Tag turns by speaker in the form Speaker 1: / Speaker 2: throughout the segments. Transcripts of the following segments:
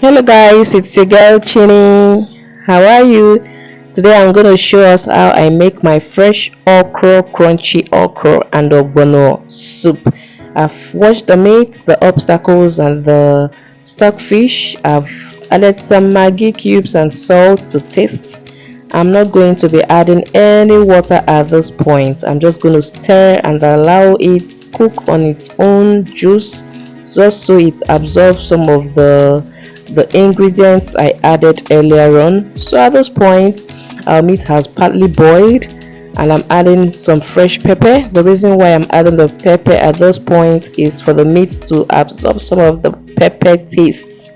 Speaker 1: Hello guys, it's your girl Chini. How are you? Today I'm going to show us how I make my fresh okra, crunchy okra and ogbono soup. I've washed the meat, the obstacles and the stockfish. I've added some Maggi cubes and salt to taste. I'm not going to be adding any water at this point. I'm just going to stir and allow it cook on its own juice just so it absorbs some of the ingredients I added earlier on. So at this point our meat has partly boiled and I'm adding some fresh pepper. The reason why I'm adding the pepper at this point is for the meat to absorb some of the pepper tastes.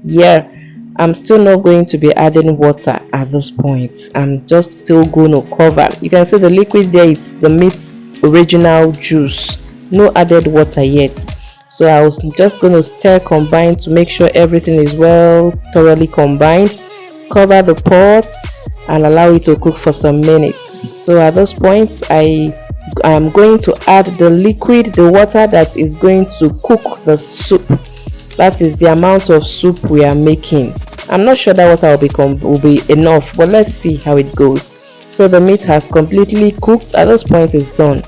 Speaker 1: Yeah, I'm still not going to be adding water at this point. I'm just still going to cover. You can see the liquid there, it's the meat's original juice, no added water yet. So I was just going to stir, combine to make sure everything is well thoroughly combined. Cover the pot and allow it to cook for some minutes. So at this point I am going to add the liquid, the water that is going to cook the soup. That is the amount of soup we are making. I'm not sure that water will be enough, but let's see how it goes. So the meat has completely cooked. At this point it's done.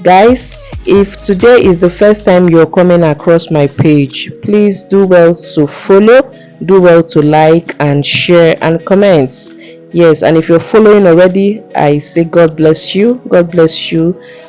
Speaker 1: Guys, if today is the first time you're coming across my page, please do well to follow, do well to like and share and comment. Yes, and if you're following already, I say God bless you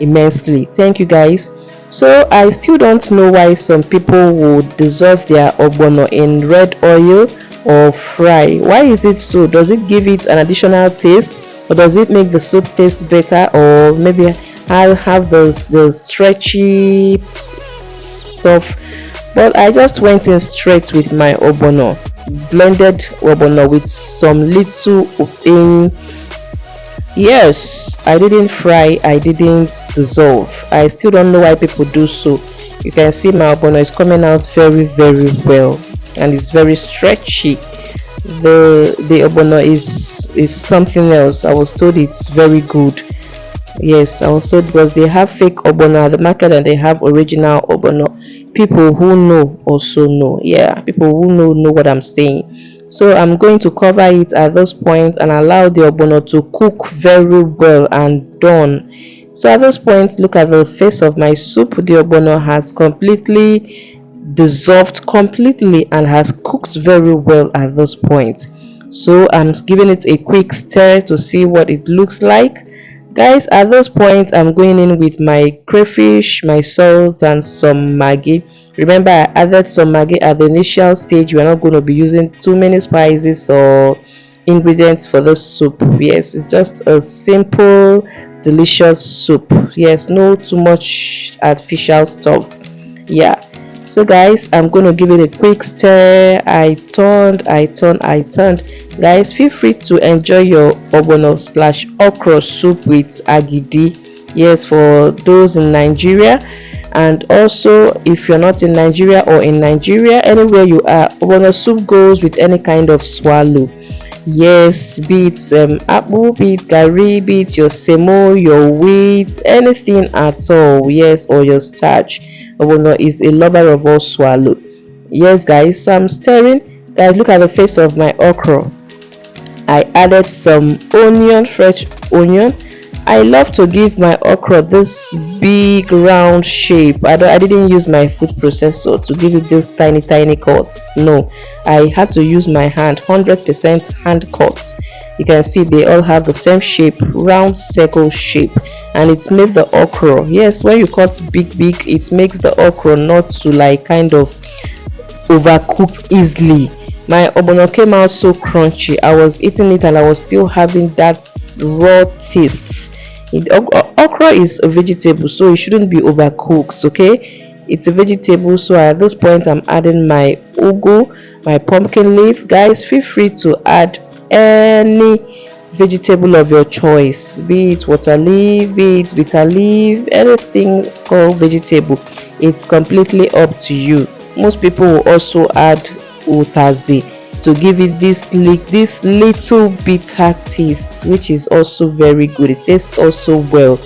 Speaker 1: immensely. Thank you guys. So I still don't know why some people would dissolve their ogbono in red oil or fry. Why is it so? Does it give it an additional taste, or does it make the soup taste better, or maybe I'll have the stretchy stuff? But I just went in straight with my ogbono, blended ogbono with some little in. Yes, I didn't fry, I didn't dissolve. I still don't know why people do so. You can see my ogbono is coming out very well and it's very stretchy. The ogbono is something else. I was told it's very good. Yes, I was told, because they have fake ogbono at the market and they have original ogbono. People who know also know. Yeah, people who know what I'm saying. So I'm going to cover it at this point and allow the ogbono to cook very well and done. So at this point, look at the face of my soup. The ogbono has completely dissolved completely and has cooked very well at this point. So I'm giving it a quick stir to see what it looks like. Guys, at this point I'm going in with my crayfish, my salt and some Maggi. Remember, I added some Maggi at the initial stage. We're not going to be using too many spices or ingredients for this soup. Yes, it's just a simple delicious soup. Yes, no too much artificial stuff. Yeah, so guys, I'm going to give it a quick stir. I turned. Guys, feel free to enjoy your ogbono / okra soup with agidi. Yes, for those in Nigeria. And also, if you're not in Nigeria or in Nigeria, anywhere you are, ogbono soup goes with any kind of swallow. Yes, be it apple, be it garri, be it your semo, your wheat, anything at all. Yes, or your starch. Ogbono is a lover of all swallow. Yes guys, so I'm stirring. Guys, look at the face of my okra. I added some onion, fresh onion. I love to give my okra this big round shape. I didn't use my food processor to give it these tiny cuts. No, I had to use my hand, 100% hand cuts. You can see they all have the same shape, round circle shape, and it makes the okra, yes, when you cut big, it makes the okra not to like kind of overcook easily. My ogbono came out so crunchy. I was eating it and I was still having that raw taste. Okra is a vegetable, so it shouldn't be overcooked. Okay, it's a vegetable. So at this point I'm adding my ugu, my pumpkin leaf. Guys, feel free to add any vegetable of your choice, be it water leaf, be it bitter leaf, anything called vegetable. It's completely up to you. Most people will also add utazi to give it this little bitter taste, which is also very good. It tastes also well.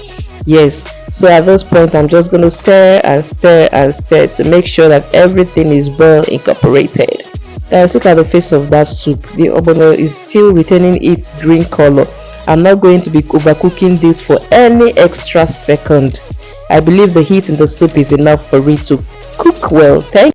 Speaker 1: Yes, so at this point I'm just going to stir to make sure that everything is well incorporated. Guys, look at the face of that soup. The ogbono is still retaining its green color. I'm not going to be overcooking this for any extra second. I believe the heat in the soup is enough for it to cook well. Thank